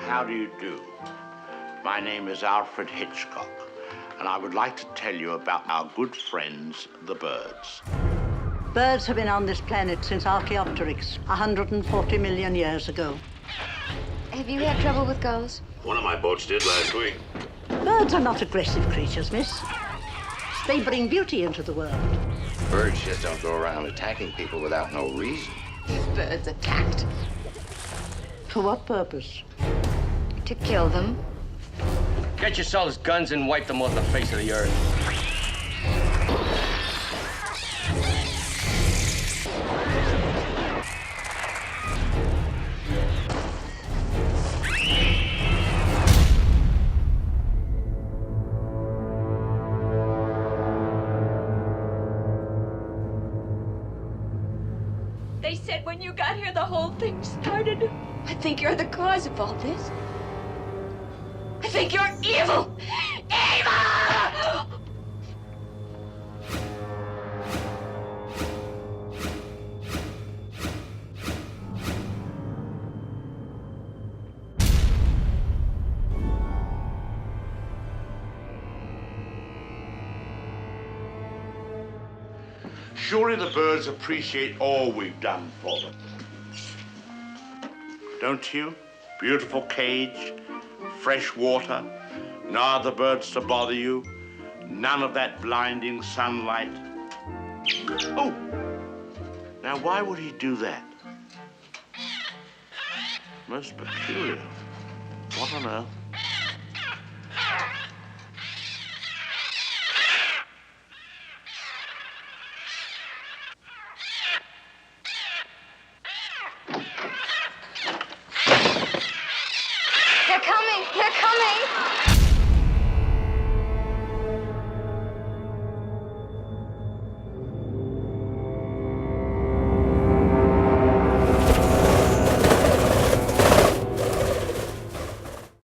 How do you do? My name is Alfred Hitchcock, and I would like to tell you about our good friends, the birds. Birds have been on this planet since Archaeopteryx, 140 million years ago. Have you had trouble with gulls? One of my boats did last week. Birds are not aggressive creatures, miss. They bring beauty into the world. Birds just don't go around attacking people without no reason. These birds attacked. For what purpose? To kill them. Get yourselves guns and wipe them off the face of the earth. They said when you got here, the whole thing started. I think you're the cause of all this. I think you're evil! Evil! Surely the birds appreciate all we've done for them. Don't you? Beautiful cage, fresh water, no other birds to bother you, none of that blinding sunlight. Oh! Now, why would he do that? Most peculiar. What on earth? They're coming! They're coming!